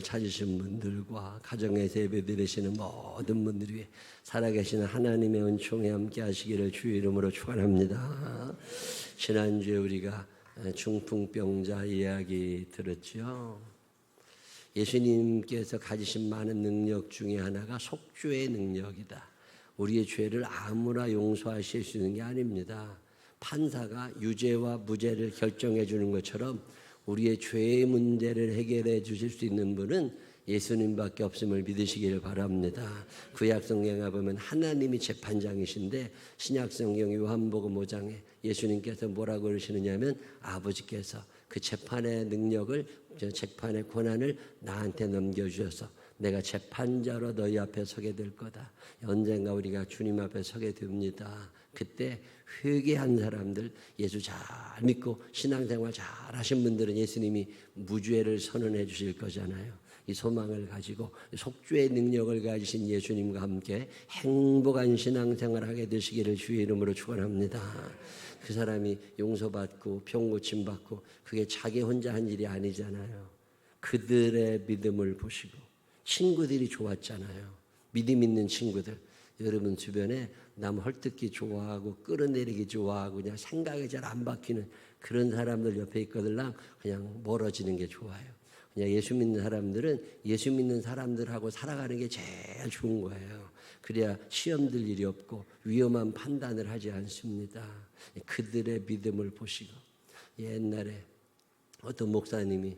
찾으신 분들과 가정에서 예배드리시는 모든 분들 위해 살아계시는 하나님의 은총에 함께 하시기를 주의 이름으로 축원합니다. 지난주에 우리가 중풍병자 이야기 들었죠. 예수님께서 가지신 많은 능력 중에 하나가 속죄의 능력이다. 우리의 죄를 아무나 용서하실 수 있는 게 아닙니다. 판사가 유죄와 무죄를 결정해 주는 것처럼 우리의 죄의 문제를 해결해 주실 수 있는 분은 예수님밖에 없음을 믿으시기를 바랍니다. 구약성경에 보면 하나님이 재판장이신데 신약성경 요한복음 5장에 예수님께서 뭐라고 그러시느냐면 아버지께서 그 재판의 능력을, 재판의 권한을 나한테 넘겨주셔서 내가 재판자로 너희 앞에 서게 될 거다. 언젠가 우리가 주님 앞에 서게 됩니다. 그때 회개한 사람들, 예수 잘 믿고 신앙생활 잘 하신 분들은 예수님이 무죄를 선언해 주실 거잖아요. 이 소망을 가지고 속죄의 능력을 가지신 예수님과 함께 행복한 신앙생활을 하게 되시기를 주의 이름으로 축원합니다. 그 사람이 용서받고 병 고침받고 그게 자기 혼자 한 일이 아니잖아요. 그들의 믿음을 보시고 친구들이 좋았잖아요. 믿음 있는 친구들. 여러분 주변에 남 헐뜯기 좋아하고 끌어내리기 좋아하고 그냥 생각이 잘 안 바뀌는 그런 사람들 옆에 있거들랑 그냥 멀어지는 게 좋아요. 그냥 예수 믿는 사람들은 예수 믿는 사람들하고 살아가는 게 제일 좋은 거예요. 그래야 시험 들 일이 없고 위험한 판단을 하지 않습니다. 그들의 믿음을 보시고 옛날에 어떤 목사님이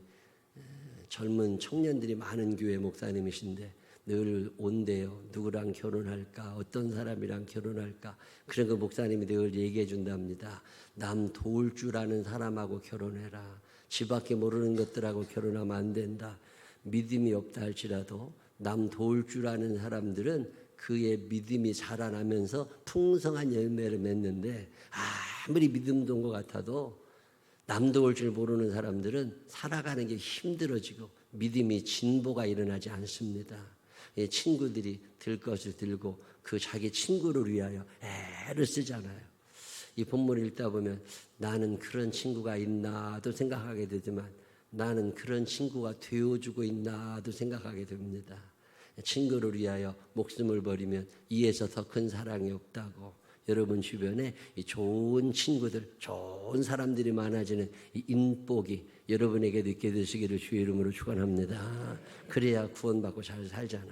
젊은 청년들이 많은 교회 목사님이신데 늘 온대요. 누구랑 결혼할까? 어떤 사람이랑 결혼할까? 그런 그 목사님이 늘 얘기해 준답니다. 남 도울 줄 아는 사람하고 결혼해라. 지밖에 모르는 것들하고 결혼하면 안 된다. 믿음이 없다 할지라도 남 도울 줄 아는 사람들은 그의 믿음이 자라나면서 풍성한 열매를 맺는데 아무리 믿음도 온 것 같아도 남 도울 줄 모르는 사람들은 살아가는 게 힘들어지고 믿음이 진보가 일어나지 않습니다. 친구들이 들 것을 들고 그 자기 친구를 위하여 애를 쓰잖아요. 이 본문을 읽다 보면 나는 그런 친구가 있나도 생각하게 되지만 나는 그런 친구가 되어주고 있나도 생각하게 됩니다. 친구를 위하여 목숨을 버리면 이에서 더 큰 사랑이 없다고. 여러분 주변에 이 좋은 친구들, 좋은 사람들이 많아지는 이 인복이 여러분에게도 있게 되시기를 주의 이름으로 축원합니다. 그래야 구원받고 잘 살잖아.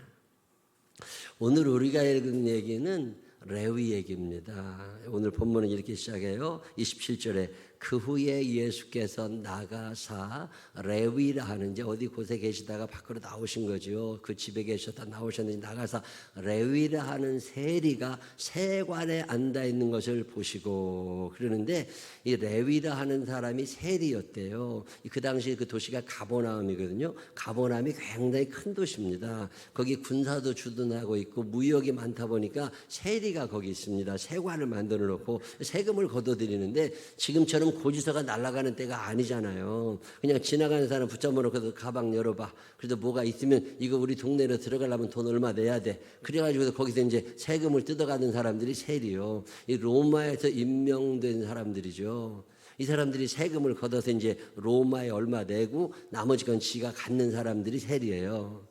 오늘 우리가 읽은 얘기는 레위 얘기입니다. 오늘 본문은 이렇게 시작해요. 27절에 그 후에 예수께서 나가사 레위라 하는 이제 어디 곳에 계시다가 밖으로 나오신 거죠. 그 집에 계셨다 나오셨는지 나가사 레위라 하는 세리가 세관에 앉아 있는 것을 보시고 그러는데 이 레위라 하는 사람이 세리였대요. 그 당시 그 도시가 가버나움이거든요. 가버나움이 굉장히 큰 도시입니다. 거기 군사도 주둔하고 있고 무역이 많다 보니까 세리가 거기 있습니다. 세관을 만들어 놓고 세금을 걷어들이는데 지금처럼 고지서가 날아가는 때가 아니잖아요. 그냥 지나가는 사람 붙잡아 놓고 가방 열어봐. 그래도 뭐가 있으면 이거 우리 동네로 들어가려면 돈 얼마 내야 돼. 그래가지고 거기서 이제 세금을 뜯어가는 사람들이 세리요. 이 로마에서 임명된 사람들이죠. 이 사람들이 세금을 걷어서 이제 로마에 얼마 내고 나머지 건 지가 갖는 사람들이 세리예요.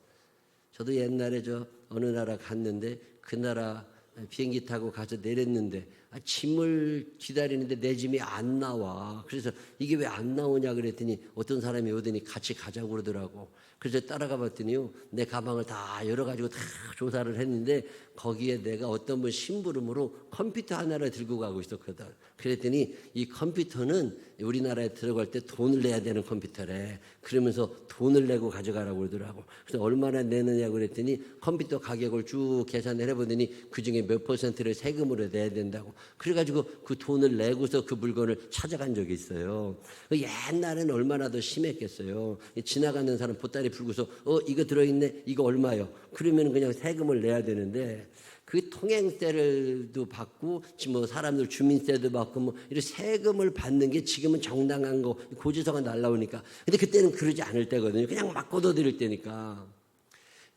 저도 옛날에 어느 나라 갔는데 그 나라 비행기 타고 가서 내렸는데 짐을 기다리는데 내 짐이 안 나와. 그래서 이게 왜 안 나오냐 그랬더니 어떤 사람이 오더니 같이 가자고 그러더라고. 그래서 따라가 봤더니요, 내 가방을 다 열어가지고 다 조사를 했는데 거기에 내가 어떤 분 심부름으로 컴퓨터 하나를 들고 가고 있었거든. 그랬더니 이 컴퓨터는 우리나라에 들어갈 때 돈을 내야 되는 컴퓨터래. 그러면서 돈을 내고 가져가라고 그러더라고. 그래서 얼마나 내느냐고 그랬더니 컴퓨터 가격을 쭉 계산을 해보더니 그중에 몇 퍼센트를 세금으로 내야 된다고. 그래가지고 그 돈을 내고서 그 물건을 찾아간 적이 있어요. 옛날에는 얼마나 더 심했겠어요. 지나가는 사람 보따리 풀고서 이거 들어있네, 이거 얼마요? 그러면 그냥 세금을 내야 되는데 그 통행세를도 받고 뭐 사람들 주민세도 받고 뭐 이런 세금을 받는 게 지금은 정당한 거 고지서가 날라오니까. 근데 그때는 그러지 않을 때거든요. 그냥 막 걷어들일 때니까.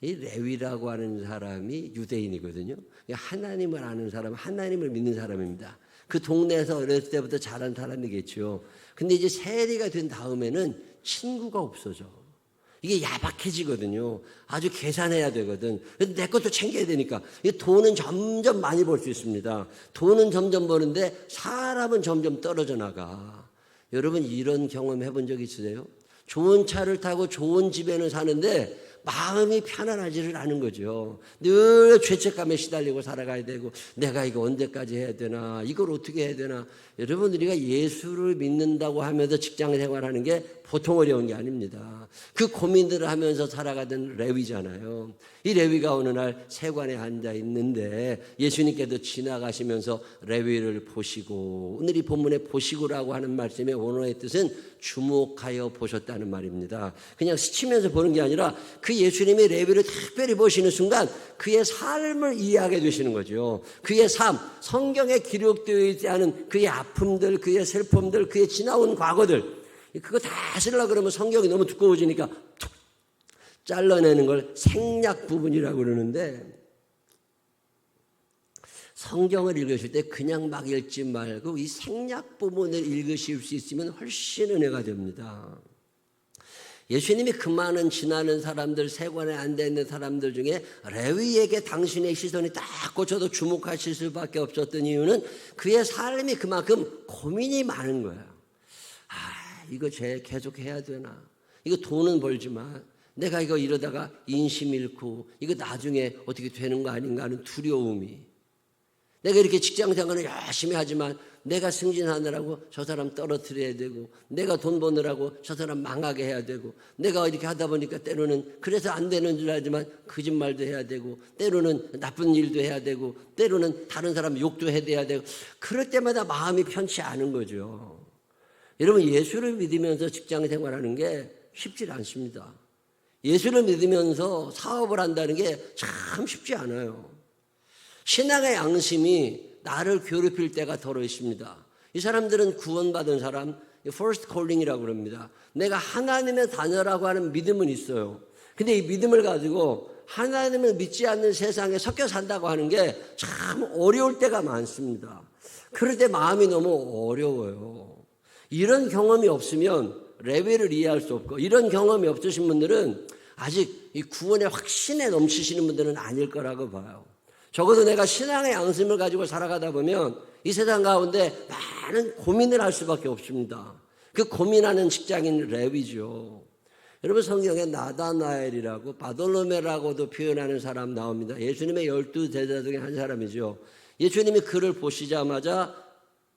이 레위라고 하는 사람이 유대인이거든요. 하나님을 아는 사람, 하나님을 믿는 사람입니다. 그 동네에서 어렸을 때부터 자란 사람이겠죠. 근데 이제 세리가 된 다음에는 친구가 없어져. 이게 야박해지거든요. 아주 계산해야 되거든. 내 것도 챙겨야 되니까. 이 돈은 점점 많이 벌 수 있습니다. 돈은 점점 버는데 사람은 점점 떨어져 나가. 여러분 이런 경험 해본 적 있으세요? 좋은 차를 타고 좋은 집에는 사는데 마음이 편안하지를 않은 거죠. 늘 죄책감에 시달리고 살아가야 되고 내가 이거 언제까지 해야 되나, 이걸 어떻게 해야 되나. 여러분 우리가 예수를 믿는다고 하면서 직장 생활하는 게 보통 어려운 게 아닙니다. 그 고민들을 하면서 살아가던 레위잖아요. 이 레위가 어느 날 세관에 앉아 있는데 예수님께서 지나가시면서 레위를 보시고, 오늘 이 본문에 보시고라고 하는 말씀의 원어의 뜻은 주목하여 보셨다는 말입니다. 그냥 스치면서 보는 게 아니라 그 예수님이 레위를 특별히 보시는 순간 그의 삶을 이해하게 되시는 거죠. 그의 삶, 성경에 기록되어 있지 않은 그의 아픔들, 그의 슬픔들, 그의 지나온 과거들, 그거 다 쓰려고 그러면 성경이 너무 두꺼워지니까 툭 잘라내는 걸 생략 부분이라고 그러는데, 성경을 읽으실 때 그냥 막 읽지 말고 이 생략 부분을 읽으실 수 있으면 훨씬 은혜가 됩니다. 예수님이 그 많은 지나는 사람들, 세관에 앉아 있는 사람들 중에 레위에게 당신의 시선이 딱 꽂혀도 주목하실 수밖에 없었던 이유는 그의 삶이 그만큼 고민이 많은 거예요. 이거 계속 해야 되나? 이거 돈은 벌지만 내가 이거 이러다가 인심 잃고 이거 나중에 어떻게 되는 거 아닌가 하는 두려움이, 내가 이렇게 직장생활을 열심히 하지만 내가 승진하느라고 저 사람 떨어뜨려야 되고, 내가 돈 버느라고 저 사람 망하게 해야 되고, 내가 이렇게 하다 보니까 때로는 그래서 안 되는 줄 알지만 거짓말도 해야 되고, 때로는 나쁜 일도 해야 되고, 때로는 다른 사람 욕도 해야 되고, 그럴 때마다 마음이 편치 않은 거죠. 여러분 예수를 믿으면서 직장 생활하는 게 쉽지 않습니다. 예수를 믿으면서 사업을 한다는 게 참 쉽지 않아요. 신앙의 양심이 나를 괴롭힐 때가 더러 있습니다. 이 사람들은 구원받은 사람, first calling이라고 그럽니다. 내가 하나님의 자녀라고 하는 믿음은 있어요. 근데 이 믿음을 가지고 하나님을 믿지 않는 세상에 섞여 산다고 하는 게 참 어려울 때가 많습니다. 그럴 때 마음이 너무 어려워요. 이런 경험이 없으면 레위를 이해할 수 없고, 이런 경험이 없으신 분들은 아직 이 구원의 확신에 넘치시는 분들은 아닐 거라고 봐요. 적어도 내가 신앙의 양심을 가지고 살아가다 보면 이 세상 가운데 많은 고민을 할 수밖에 없습니다. 그 고민하는 직장인 레위죠. 여러분 성경에 나다나엘이라고 바돌로메라고도 표현하는 사람 나옵니다. 예수님의 12제자 중에 한 사람이죠. 예수님이 그를 보시자마자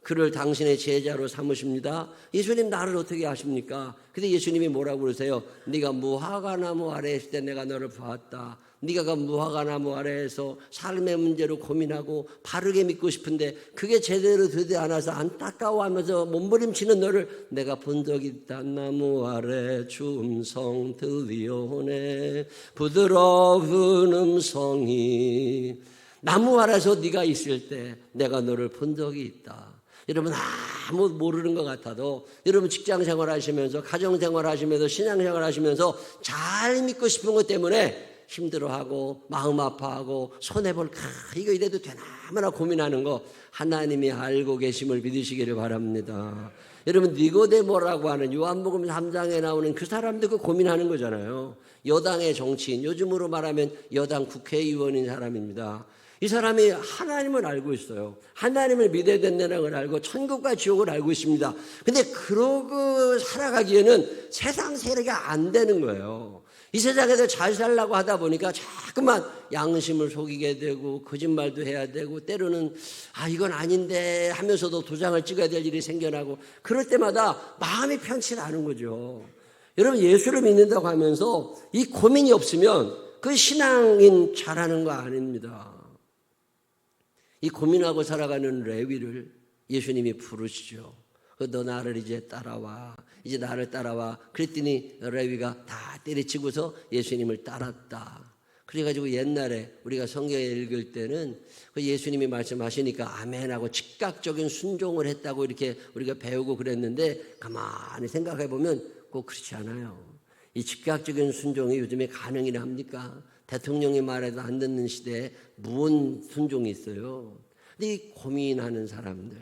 그를 당신의 제자로 삼으십니다. 예수님 나를 어떻게 아십니까? 근데 예수님이 뭐라고 그러세요? 네가 무화과나무 아래에 있을 때 내가 너를 보았다. 네가 그 무화과나무 아래에서 삶의 문제로 고민하고 바르게 믿고 싶은데 그게 제대로 되지 않아서 안타까워하면서 몸부림치는 너를 내가 본 적이 있다. 나무 아래 주음성 들리오네, 부드러운 음성이. 나무 아래서 네가 있을 때 내가 너를 본 적이 있다. 여러분 아무 모르는 것 같아도 여러분 직장생활 하시면서, 가정생활 하시면서, 신앙생활 하시면서 잘 믿고 싶은 것 때문에 힘들어하고 마음 아파하고 손해볼까, 이거 이래도 되나 얼마나 고민하는 거 하나님이 알고 계심을 믿으시기를 바랍니다. 여러분 니고데모라고 하는 요한복음 3장에 나오는 그 사람도 그 고민하는 거잖아요. 여당의 정치인, 요즘으로 말하면 여당 국회의원인 사람입니다. 이 사람이 하나님을 알고 있어요. 하나님을 믿어야 된다는 걸 알고 천국과 지옥을 알고 있습니다. 근데 그러고 살아가기에는 세상 세력이 안 되는 거예요. 이 세상에서 잘 살려고 하다 보니까 자꾸만 양심을 속이게 되고 거짓말도 해야 되고, 때로는 이건 아닌데 하면서도 도장을 찍어야 될 일이 생겨나고, 그럴 때마다 마음이 편치 않은 거죠. 여러분 예수를 믿는다고 하면서 이 고민이 없으면 그 신앙인 잘하는 거 아닙니다. 이 고민하고 살아가는 레위를 예수님이 부르시죠. 너 나를 이제 따라와, 이제 나를 따라와. 그랬더니 레위가 다 때려치고서 예수님을 따랐다. 그래가지고 옛날에 우리가 성경에 읽을 때는 그 예수님이 말씀하시니까 아멘하고 즉각적인 순종을 했다고 이렇게 우리가 배우고 그랬는데, 가만히 생각해 보면 꼭 그렇지 않아요. 이 즉각적인 순종이 요즘에 가능이나 합니까? 대통령이 말해도 안 듣는 시대에 무슨 순종이 있어요. 근데 이 고민하는 사람들,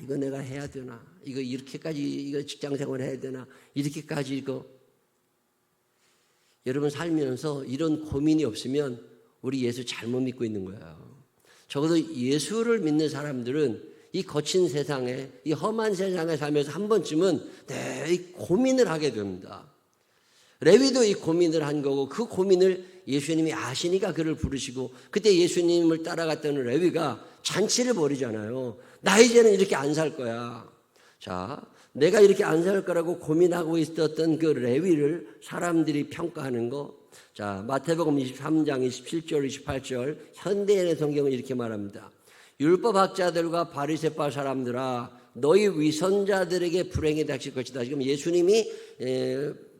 이거 내가 해야 되나? 이거 이렇게까지 이거 직장생활 해야 되나? 이렇게까지 이거 여러분 살면서 이런 고민이 없으면 우리 예수 잘못 믿고 있는 거예요. 적어도 예수를 믿는 사람들은 이 거친 세상에, 이 험한 세상에 살면서 한 번쯤은 이 고민을 하게 됩니다. 레위도 이 고민을 한 거고, 그 고민을 예수님이 아시니까 그를 부르시고, 그때 예수님을 따라갔던 레위가 잔치를 벌이잖아요. 나 이제는 이렇게 안 살 거야. 자, 내가 이렇게 안 살 거라고 고민하고 있었던 그 레위를 사람들이 평가하는 거. 자, 마태복음 23장 27절 28절 현대인의 성경은 이렇게 말합니다. 율법학자들과 바리새파 사람들아, 너희 위선자들에게 불행이 닥칠 것이다. 지금 예수님이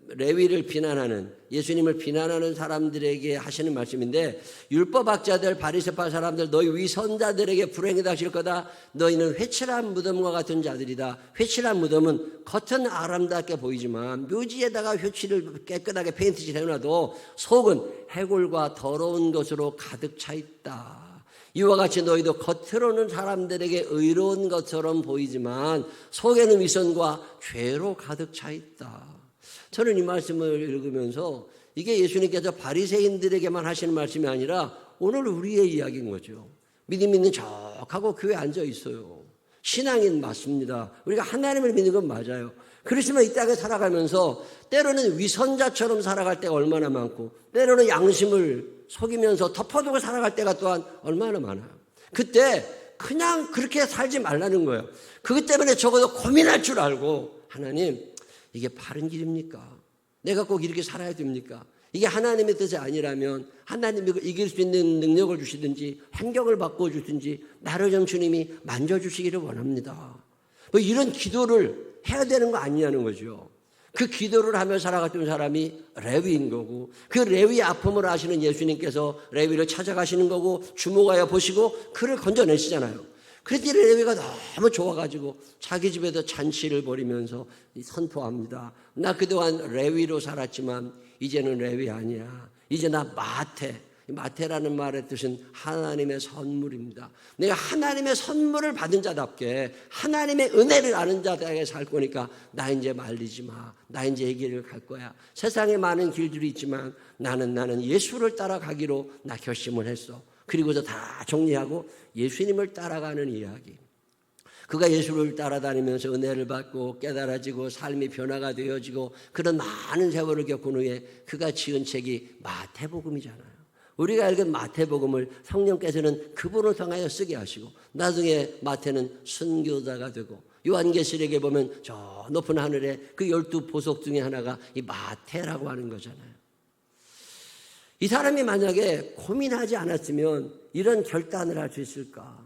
레위를 비난하는, 예수님을 비난하는 사람들에게 하시는 말씀인데, 율법학자들, 바리새파 사람들, 너희 위선자들에게 불행이 닥칠 거다. 너희는 회칠한 무덤과 같은 자들이다. 회칠한 무덤은 겉은 아름답게 보이지만 묘지에다가 회칠을 깨끗하게 페인트칠 해놔도 속은 해골과 더러운 것으로 가득 차 있다. 이와 같이 너희도 겉으로는 사람들에게 의로운 것처럼 보이지만 속에는 위선과 죄로 가득 차 있다. 저는 이 말씀을 읽으면서 이게 예수님께서 바리새인들에게만 하시는 말씀이 아니라 오늘 우리의 이야기인 거죠. 믿음 있는 척하고 교회에 앉아 있어요. 신앙인 맞습니다. 우리가 하나님을 믿는 건 맞아요. 그렇지만 이 땅에 살아가면서 때로는 위선자처럼 살아갈 때가 얼마나 많고, 때로는 양심을 속이면서 덮어두고 살아갈 때가 또한 얼마나 많아요. 그때 그냥 그렇게 살지 말라는 거예요. 그것 때문에 적어도 고민할 줄 알고, 하나님, 이게 바른 길입니까? 내가 꼭 이렇게 살아야 됩니까? 이게 하나님의 뜻이 아니라면 하나님이 이길 수 있는 능력을 주시든지 환경을 바꿔주든지 나를 좀 주님이 만져주시기를 원합니다. 뭐 이런 기도를 해야 되는 거 아니냐는 거죠. 그 기도를 하며 살아갔던 사람이 레위인 거고, 그 레위의 아픔을 아시는 예수님께서 레위를 찾아가시는 거고, 주목하여 보시고 그를 건져내시잖아요. 그랬더니 레위가 너무 좋아가지고 자기 집에서 잔치를 벌이면서 선포합니다. 나 그동안 레위로 살았지만 이제는 레위 아니야. 이제 나 마태. 마태라는 말의 뜻은 하나님의 선물입니다. 내가 하나님의 선물을 받은 자답게 하나님의 은혜를 아는 자답게 살 거니까 나 이제 말리지 마. 나 이제 이 길을 갈 거야. 세상에 많은 길들이 있지만 나는 예수를 따라가기로 나 결심을 했어. 그리고서 다 정리하고 예수님을 따라가는 이야기. 그가 예수를 따라다니면서 은혜를 받고 깨달아지고 삶이 변화가 되어지고 그런 많은 세월을 겪은 후에 그가 지은 책이 마태복음이잖아요. 우리가 읽은 마태복음을 성령께서는 그분을 통하여 쓰게 하시고 나중에 마태는 순교자가 되고 요한계시록에 보면 저 높은 하늘에 그 12 보석 중에 하나가 이 마태라고 하는 거잖아요. 이 사람이 만약에 고민하지 않았으면 이런 결단을 할 수 있을까?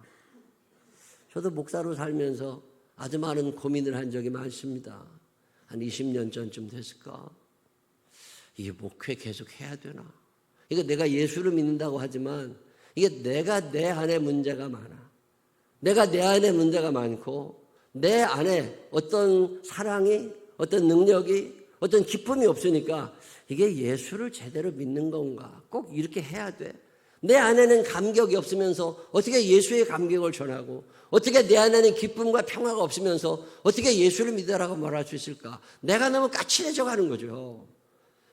저도 목사로 살면서 아주 많은 고민을 한 적이 많습니다. 한 20년 전쯤 됐을까? 이게 목회 계속 해야 되나? 이거 내가 예수를 믿는다고 하지만 이게 내가 내 안에 문제가 많아. 내가 내 안에 문제가 많고 내 안에 어떤 사랑이, 어떤 능력이, 어떤 기쁨이 없으니까 이게 예수를 제대로 믿는 건가? 꼭 이렇게 해야 돼. 내 안에는 감격이 없으면서 어떻게 예수의 감격을 전하고 어떻게 내 안에는 기쁨과 평화가 없으면서 어떻게 예수를 믿으라고 말할 수 있을까? 내가 너무 까칠해져 가는 거죠.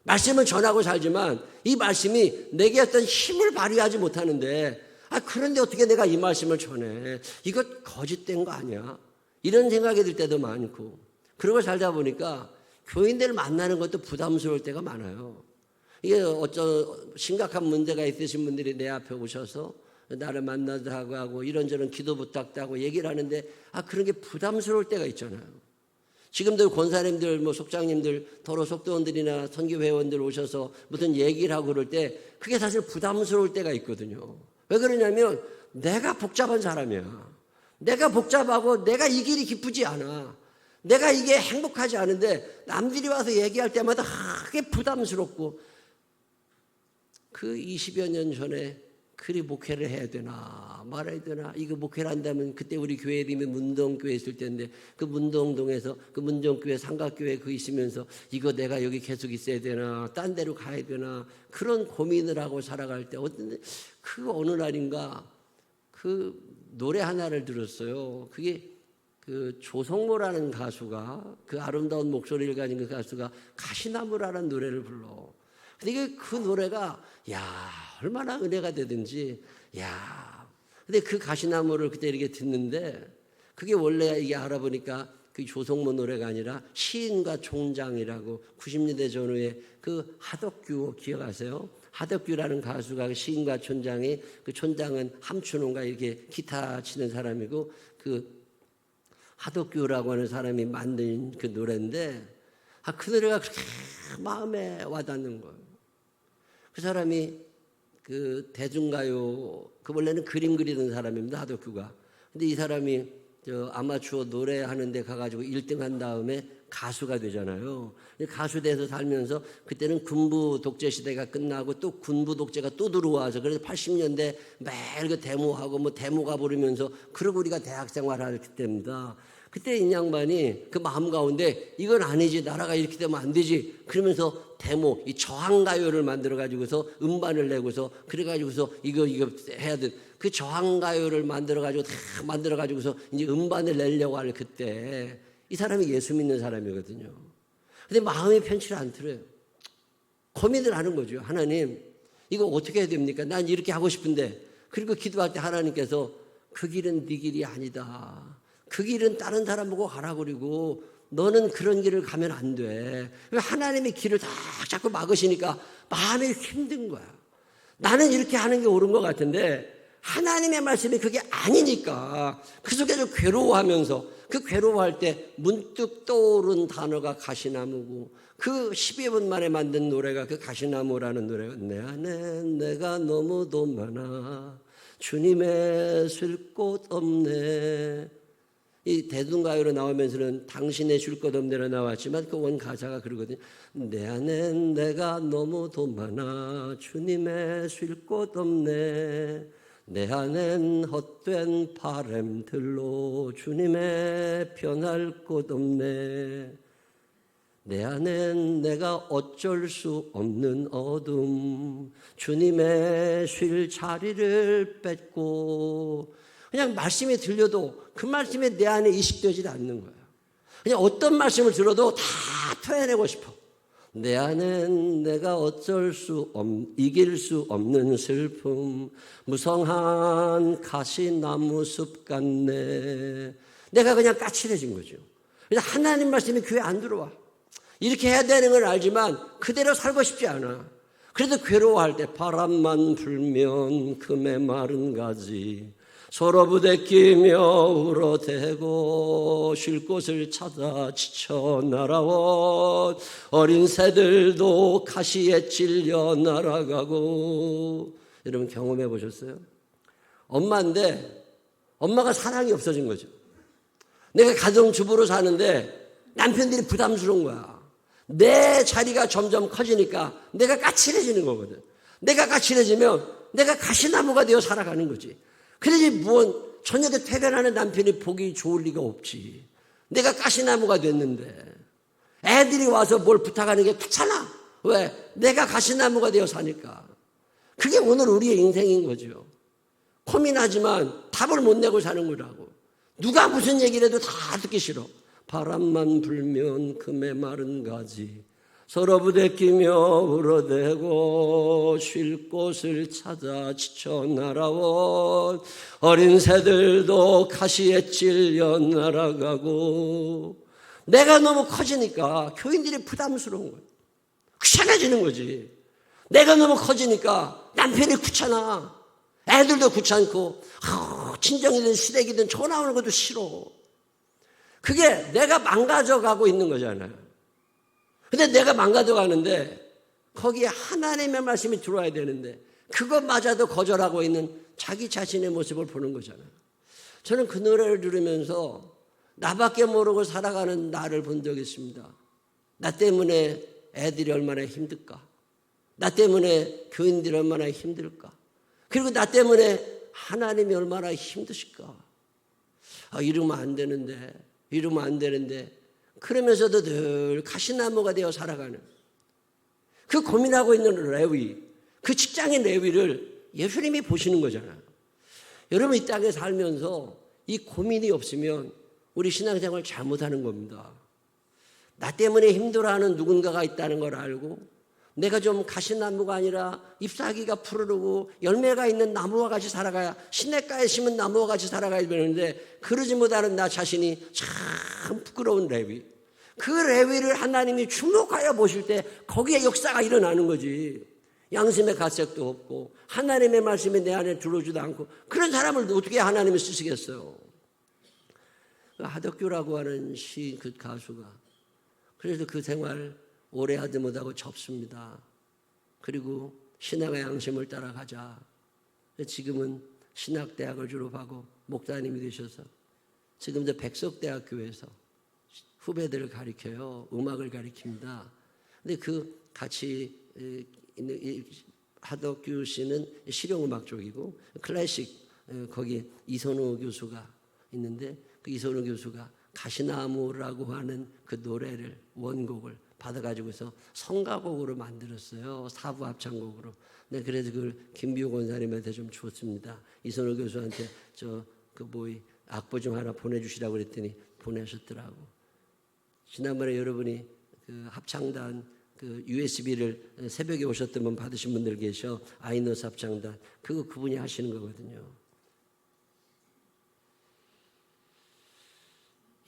말씀을 전하고 살지만 이 말씀이 내게 어떤 힘을 발휘하지 못하는데 그런데 어떻게 내가 이 말씀을 전해? 이거 거짓된 거 아니야? 이런 생각이 들 때도 많고 그러고 살다 보니까 교인들을 만나는 것도 부담스러울 때가 많아요. 이게 어떤 심각한 문제가 있으신 분들이 내 앞에 오셔서 나를 만나자고 하고 이런저런 기도 부탁도 하고 얘기를 하는데 그런 게 부담스러울 때가 있잖아요. 지금도 권사님들, 속장님들, 도로 속도원들이나 선교 회원들 오셔서 무슨 얘기를 하고 그럴 때 그게 사실 부담스러울 때가 있거든요. 왜 그러냐면 내가 복잡한 사람이야. 내가 복잡하고 내가 이 길이 기쁘지 않아. 내가 이게 행복하지 않은데 남들이 와서 얘기할 때마다 그게 부담스럽고 그 20여 년 전에 그리 목회를 해야 되나 말아야 되나 이거 목회를 한다면 그때 우리 교회 이름이 문동교회 있을 때인데 그 문동동에서 그 문동교회 삼각교회 그 있으면서 이거 내가 여기 계속 있어야 되나 딴 데로 가야 되나 그런 고민을 하고 살아갈 때 그 어느 날인가 그 노래 하나를 들었어요. 그게 그 조성모라는 가수가 그 아름다운 목소리를 가진 그 가수가 가시나무라는 노래를 불러. 근데 그 노래가 얼마나 은혜가 되든지 근데 그 가시나무를 그때 이렇게 듣는데 그게 원래 이게 알아보니까 그 조성모 노래가 아니라 시인과 총장이라고 90년대 전후에 그 하덕규 기억하세요? 하덕규라는 가수가 시인과 촌장이 그 촌장은 함춘호인가 이렇게 기타 치는 사람이고 그 하덕규라고 하는 사람이 만든 그 노래인데 그 노래가 그렇게 마음에 와닿는 거예요. 그 사람이 그 대중가요 그 원래는 그림 그리던 사람입니다. 하덕규가. 근데 이 사람이 아마추어 노래하는 데 가가지고 1등 한 다음에 가수가 되잖아요. 가수 돼서 살면서 그때는 군부 독재 시대가 끝나고 또 군부 독재가 또 들어와서 그래서 80년대 매일 그 데모하고 뭐 데모가 부르면서 그러고 우리가 대학 생활할 때입니다. 그때 이 양반이 그 마음 가운데 이건 아니지, 나라가 이렇게 되면 안 되지 그러면서 데모 이 저항가요를 만들어 가지고서 음반을 내고서 그래 가지고서 이거 해야 돼. 그 저항가요를 만들어 가지고서 이제 음반을 내려고 할 그때 이 사람이 예수 믿는 사람이거든요. 근데 마음이 편치를 않더래요. 고민을 하는 거죠. 하나님, 이거 어떻게 해야 됩니까? 난 이렇게 하고 싶은데. 그리고 기도할 때 하나님께서 그 길은 네 길이 아니다. 그 길은 다른 사람 보고 가라 그러고 너는 그런 길을 가면 안 돼. 하나님의 길을 다 자꾸 막으시니까 마음이 힘든 거야. 나는 이렇게 하는 게 옳은 것 같은데 하나님의 말씀이 그게 아니니까 그 속에서 괴로워하면서 그 괴로워할 때 문득 떠오른 단어가 가시나무고 그 12분 만에 만든 노래가 그 가시나무라는 노래가 내 안에 내가 너무도 많아 주님의 쉴 곳 없네. 이 대중가요로 나오면서는 당신의 쉴 곳 없네로 나왔지만 그 원 가사가 그러거든요. 내 안에 내가 너무도 많아 주님의 쉴 곳 없네. 내 안엔 헛된 바람들로 주님의 편할 곳 없네. 내 안엔 내가 어쩔 수 없는 어둠 주님의 쉴 자리를 뺏고 그냥 말씀이 들려도 그 말씀이 내 안에 이식되지 않는 거예요. 그냥 어떤 말씀을 들어도 다 토해내고 싶어. 내 안엔 내가 이길 수 없는 슬픔 무성한 가시나무 숲 같네. 내가 그냥 까칠해진 거죠. 그래서 하나님 말씀이 귀에 안 들어와. 이렇게 해야 되는 걸 알지만 그대로 살고 싶지 않아. 그래도 괴로워할 때 바람만 불면 금의 마른 가지 서로 부대끼며 울어대고 쉴 곳을 찾아 지쳐 날아온 어린 새들도 가시에 찔려 날아가고. 여러분 경험해 보셨어요? 엄마인데 엄마가 사랑이 없어진 거죠. 내가 가정주부로 사는데 남편들이 부담스러운 거야. 내 자리가 점점 커지니까 내가 까칠해지는 거거든. 내가 까칠해지면 내가 가시나무가 되어 살아가는 거지. 그러지 저녁에 퇴근하는 남편이 보기 좋을 리가 없지. 내가 가시나무가 됐는데 애들이 와서 뭘 부탁하는 게 귀찮아. 왜? 내가 가시나무가 되어 사니까. 그게 오늘 우리의 인생인 거죠. 고민하지만 답을 못 내고 사는 거라고. 누가 무슨 얘기를 해도 다 듣기 싫어. 바람만 불면 금의 마른 가지 서로 부대끼며 울어대고 쉴 곳을 찾아 지쳐 날아온 어린 새들도 가시에 찔려 날아가고. 내가 너무 커지니까 교인들이 부담스러운 거예요. 귀찮아지는 거지. 내가 너무 커지니까 남편이 귀찮아. 애들도 귀찮고 친정이든 시댁이든 전화 오는 것도 싫어. 그게 내가 망가져가고 있는 거잖아요. 근데 내가 망가져가는데 거기에 하나님의 말씀이 들어와야 되는데 그것마저도 거절하고 있는 자기 자신의 모습을 보는 거잖아요. 저는 그 노래를 들으면서 나밖에 모르고 살아가는 나를 본 적이 있습니다. 나 때문에 애들이 얼마나 힘들까? 나 때문에 교인들이 얼마나 힘들까? 그리고 나 때문에 하나님이 얼마나 힘드실까? 이러면 안 되는데 그러면서도 늘 가시나무가 되어 살아가는 그 고민하고 있는 레위, 그 직장인 레위를 예수님이 보시는 거잖아요. 여러분 이 땅에 살면서 이 고민이 없으면 우리 신앙생활 잘못하는 겁니다. 나 때문에 힘들어하는 누군가가 있다는 걸 알고 내가 좀 가시나무가 아니라 잎사귀가 푸르르고 열매가 있는 나무와 같이 살아가야, 시냇가에 심은 나무와 같이 살아가야 되는데 그러지 못하는 나 자신이 참 부끄러운 레위. 그 레위를 하나님이 주목하여 보실 때 거기에 역사가 일어나는 거지. 양심의 가책도 없고 하나님의 말씀이 내 안에 들어오지도 않고 그런 사람을 어떻게 하나님이 쓰시겠어요. 하덕규라고 하는 시인, 그 가수가 그래서 그 생활 오래 하지 못하고 접습니다. 그리고 신앙의 양심을 따라가자. 지금은 신학대학을 졸업하고 목사님이 되셔서 지금도 백석대학교에서 후배들을 가르쳐요. 음악을 가르칩니다. 근데 그 같이 있는 하덕규 씨는 실용음악 쪽이고 클래식, 거기 이선호 교수가 있는데 그 이선호 교수가 가시나무라고 하는 그 노래를, 원곡을 받아가지고서 성가곡으로 만들었어요. 사부 합창곡으로. 네, 그래서 그걸 김비호 권사님한테 좀 줬습니다. 이선호 교수한테 악보 좀 하나 보내주시라고 그랬더니 보내셨더라고. 지난번에 여러분이 그 합창단 그 USB를 새벽에 오셨던 분 받으신 분들 계셔. 아이너스 합창단. 그분이 하시는 거거든요.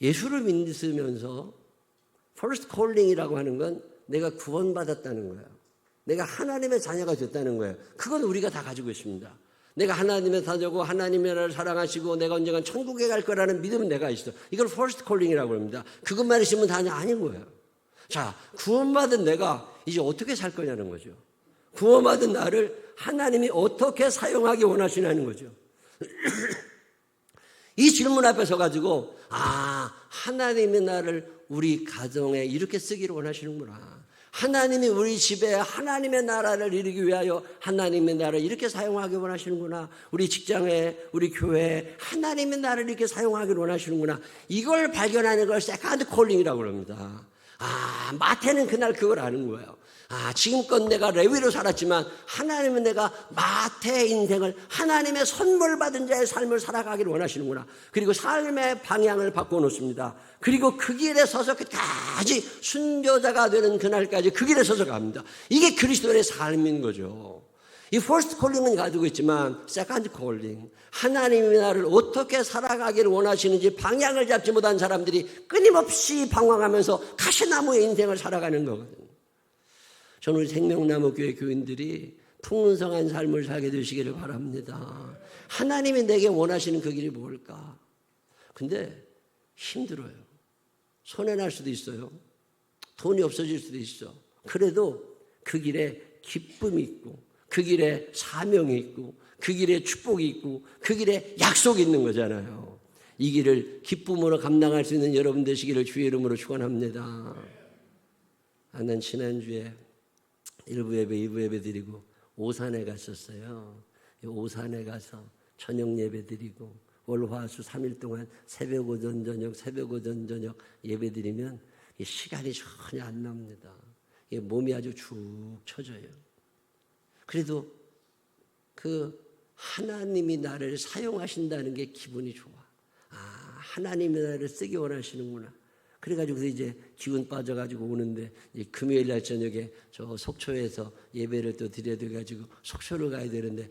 예수를 믿으면서 First Calling이라고 하는 건 내가 구원받았다는 거예요. 내가 하나님의 자녀가 됐다는 거예요. 그건 우리가 다 가지고 있습니다. 내가 하나님의 자녀고 하나님의 나를 사랑하시고 내가 언젠간 천국에 갈 거라는 믿음은 내가 있어. 이걸 First Calling이라고 합니다. 그것만 있으면 다 아닌 거예요. 자, 구원받은 내가 이제 어떻게 살 거냐는 거죠. 구원받은 나를 하나님이 어떻게 사용하기 원하시냐는 거죠. 이 질문 앞에 서가지고 하나님이 나를 우리 가정에 이렇게 쓰기를 원하시는구나. 하나님이 우리 집에 하나님의 나라를 이루기 위하여 하나님의 나라를 이렇게 사용하기 원하시는구나. 우리 직장에, 우리 교회에 하나님의 나라를 이렇게 사용하기를 원하시는구나. 이걸 발견하는 걸 세컨드 콜링이라고 합니다. 마태는 그날 그걸 아는 거예요. 지금껏 내가 레위로 살았지만 하나님은 내가 마태의 인생을 하나님의 선물 받은 자의 삶을 살아가기를 원하시는구나. 그리고 삶의 방향을 바꿔놓습니다. 그리고 그 길에 서서 끝까지 순교자가 되는 그날까지 그 길에 서서 갑니다. 이게 그리스도의 삶인 거죠. 이 first calling은 가지고 있지만 second calling, 하나님이 나를 어떻게 살아가기를 원하시는지 방향을 잡지 못한 사람들이 끊임없이 방황하면서 가시나무의 인생을 살아가는 거거든요. 저는 우리 생명나무 교회 교인들이 풍성한 삶을 살게 되시기를 바랍니다. 하나님이 내게 원하시는 그 길이 뭘까? 근데 힘들어요. 손해날 수도 있어요. 돈이 없어질 수도 있어. 그래도 그 길에 기쁨이 있고 그 길에 사명이 있고 그 길에 축복이 있고 그 길에 약속이 있는 거잖아요. 이 길을 기쁨으로 감당할 수 있는 여러분 되시기를 주의 이름으로 축원합니다. 난 지난주에 1부 예배, 2부 예배 드리고 오산에 갔었어요. 오산에 가서 저녁 예배 드리고 월화수 3일 동안 새벽 오전 저녁 새벽 오전 저녁 예배 드리면 시간이 전혀 안 납니다. 몸이 아주 축 처져요. 그래도 그 하나님이 나를 사용하신다는 게 기분이 좋아. 하나님이 나를 쓰기 원하시는구나. 그래가지고 이제 기운 빠져가지고 오는데 금요일 날 저녁에 저 속초에서 예배를 또 드려야 돼가지고 속초를 가야 되는데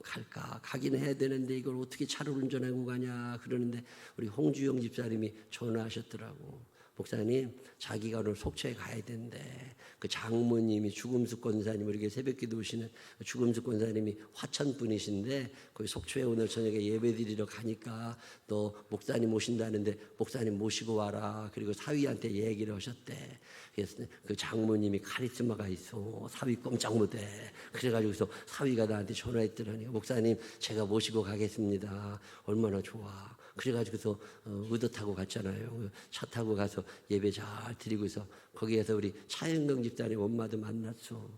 갈까 가긴 해야 되는데 이걸 어떻게 차를 운전하고 가냐 그러는데 우리 홍주영 집사님이 전화하셨더라고. 목사님, 자기가 오늘 속초에 가야 된대. 그 장모님이 주금숙 권사님, 우리 새벽기도 오시는 주금숙 권사님이 화천 분이신데 거기 속초에 오늘 저녁에 예배드리러 가니까 또 목사님 오신다는데 목사님 모시고 와라. 그리고 사위한테 얘기를 하셨대. 그래서 그 장모님이 카리스마가 있어. 사위 꼼짝 못해. 그래가지고서 사위가 나한테 전화했더라니. 목사님, 제가 모시고 가겠습니다. 얼마나 좋아. 그래가지고서 의도 타고 갔잖아요. 차 타고 가서 예배 잘 드리고서 거기에서 우리 차영경 집사님 엄마도 만났어.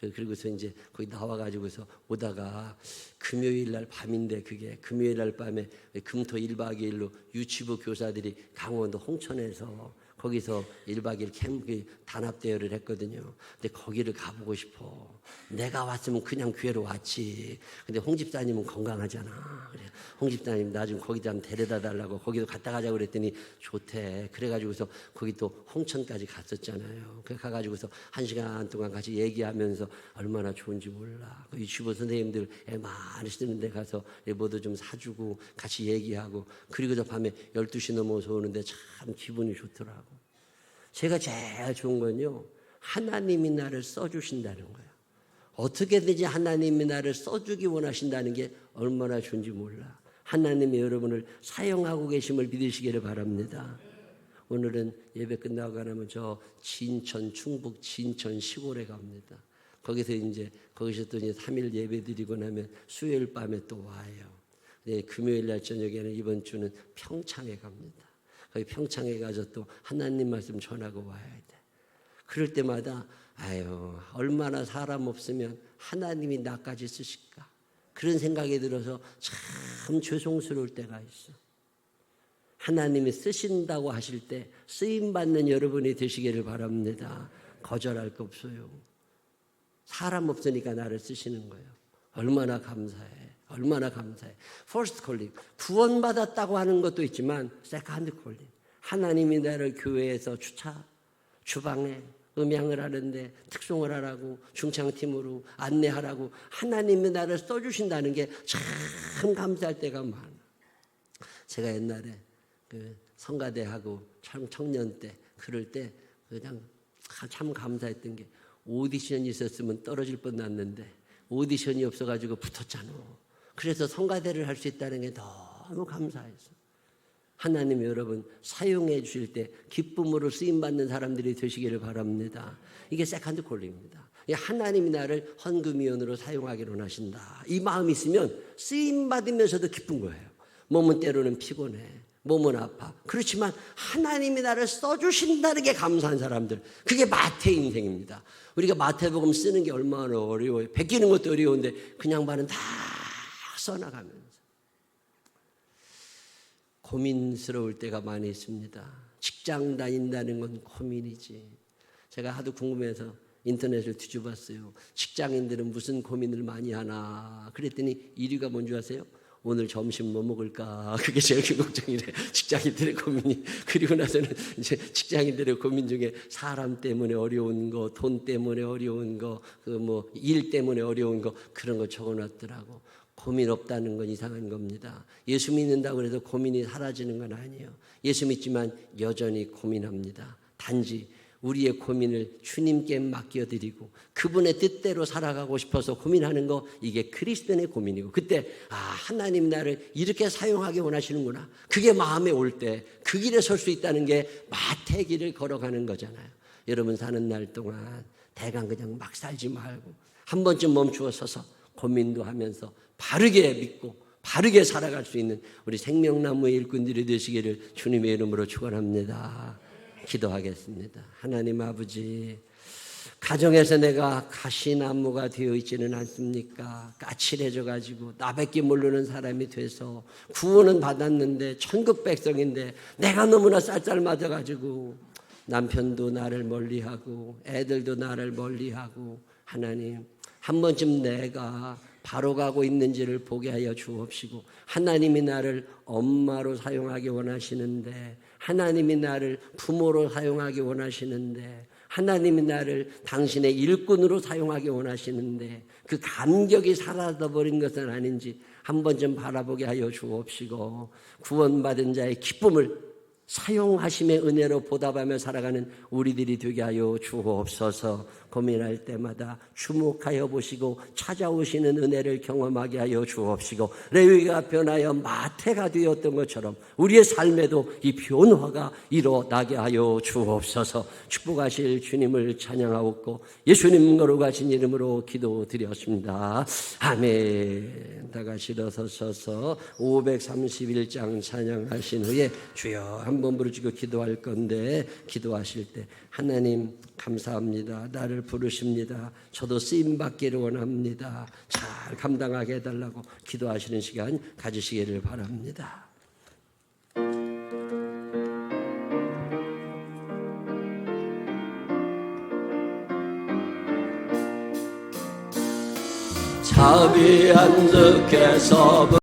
그리고서 이제 거기 나와가지고서 오다가 금요일 날 밤인데 그게 금요일 날 밤에 금토 1박 2일로 유치부 교사들이 강원도 홍천에서 거기서 1박 2일 캠프 단합대회를 했거든요. 근데 거기를 가보고 싶어. 내가 왔으면 그냥 교회로 왔지. 근데 홍 집사님은 건강하잖아. 그래. 홍 집사님 나 좀 거기다 한번 데려다 달라고 거기도 갔다 가자고 그랬더니 좋대. 그래가지고서 거기 또 홍천까지 갔었잖아요. 그래 가가지고서 1시간 동안 같이 얘기하면서 얼마나 좋은지 몰라. 그 유치부 선생님들 애 많이 쓰는 데 가서 뭐도 좀 사주고 같이 얘기하고 그리고서 밤에 12시 넘어서 오는데 참 기분이 좋더라고. 제가 제일 좋은 건요. 하나님이 나를 써주신다는 거예요. 어떻게든지 하나님이 나를 써주기 원하신다는 게 얼마나 좋은지 몰라. 하나님이 여러분을 사용하고 계심을 믿으시기를 바랍니다. 오늘은 예배 끝나고 나면 저 진천, 충북 진천 시골에 갑니다. 거기서 또 3일 예배 드리고 나면 수요일 밤에 또 와요. 네, 금요일 날 저녁에는 이번 주는 평창에 갑니다. 거기 평창에 가서 또 하나님 말씀 전하고 와야 돼. 그럴 때마다 얼마나 사람 없으면 하나님이 나까지 쓰실까? 그런 생각이 들어서 참 죄송스러울 때가 있어. 하나님이 쓰신다고 하실 때 쓰임받는 여러분이 되시기를 바랍니다. 거절할 거 없어요. 사람 없으니까 나를 쓰시는 거예요. 얼마나 감사해. 얼마나 감사해. First calling, 구원받았다고 하는 것도 있지만 Second calling, 하나님이 나를 교회에서 주방에 음향을 하는데 특송을 하라고 중창팀으로 안내하라고 하나님이 나를 써주신다는 게 참 감사할 때가 많아. 제가 옛날에 그 성가대하고 청년 때 그럴 때 그냥 참 감사했던 게 오디션이 있었으면 떨어질 뻔 났는데 오디션이 없어가지고 붙었잖아. 그래서 성가대를 할 수 있다는 게 너무 감사했어. 하나님 여러분 사용해 주실 때 기쁨으로 쓰임받는 사람들이 되시기를 바랍니다. 이게 세컨드 콜링입니다. 하나님이 나를 헌금위원으로 사용하기를 원하신다. 이 마음이 있으면 쓰임받으면서도 기쁜 거예요. 몸은 때로는 피곤해. 몸은 아파. 그렇지만 하나님이 나를 써주신다는 게 감사한 사람들. 그게 마태 인생입니다. 우리가 마태복음 쓰는 게 얼마나 어려워요. 베끼는 것도 어려운데 그냥 말은 다 써나가면서. 고민스러울 때가 많이 있습니다. 직장 다닌다는 건 고민이지. 제가 하도 궁금해서 인터넷을 뒤져봤어요. 직장인들은 무슨 고민을 많이 하나. 그랬더니 1위가 뭔지 아세요? 오늘 점심 뭐 먹을까? 그게 제일 큰 걱정이래. 직장인들의 고민이. 그리고 나서는 이제 직장인들의 고민 중에 사람 때문에 어려운 거, 돈 때문에 어려운 거, 일 때문에 어려운 거 그런 거 적어놨더라고. 고민 없다는 건 이상한 겁니다. 예수 믿는다고 해서 고민이 사라지는 건 아니에요. 예수 믿지만 여전히 고민합니다. 단지 우리의 고민을 주님께 맡겨드리고 그분의 뜻대로 살아가고 싶어서 고민하는 거, 이게 그리스도인의 고민이고, 그때 하나님 나를 이렇게 사용하기 원하시는구나, 그게 마음에 올 때 그 길에 설 수 있다는 게 마태의 길을 걸어가는 거잖아요. 여러분 사는 날 동안 대강 그냥 막 살지 말고 한 번쯤 멈추어 서서 고민도 하면서 바르게 믿고 바르게 살아갈 수 있는 우리 생명나무의 일꾼들이 되시기를 주님의 이름으로 축원합니다. 기도하겠습니다. 하나님 아버지, 가정에서 내가 가시나무가 되어 있지는 않습니까? 까칠해져 가지고 나밖에 모르는 사람이 돼서 구원은 받았는데 천국 백성인데 내가 너무나 쌀쌀맞아 가지고 남편도 나를 멀리하고 애들도 나를 멀리하고, 하나님 한 번쯤 내가 바로 가고 있는지를 보게 하여 주옵시고, 하나님이 나를 엄마로 사용하기 원하시는데, 하나님이 나를 부모로 사용하기 원하시는데, 하나님이 나를 당신의 일꾼으로 사용하기 원하시는데 그 감격이 사라져버린 것은 아닌지 한 번쯤 바라보게 하여 주옵시고, 구원받은 자의 기쁨을 사용하심의 은혜로 보답하며 살아가는 우리들이 되게 하여 주옵소서. 고민할 때마다 주목하여 보시고 찾아오시는 은혜를 경험하게 하여 주옵시고, 레위가 변하여 마태가 되었던 것처럼 우리의 삶에도 이 변화가 일어나게 하여 주옵소서. 축복하실 주님을 찬양하옵고 예수님 거룩하신 이름으로 기도드렸습니다. 아멘. 다 같이 일어서셔서 531장 찬양하신 후에 주여 한번 부르시고 기도할 건데, 기도하실 때 하나님 감사합니다. 나를 부르십니다. 저도 쓰임받기를 원합니다. 잘 감당하게 해달라고 기도하시는 시간 가지시기를 바랍니다. 자비한 득해서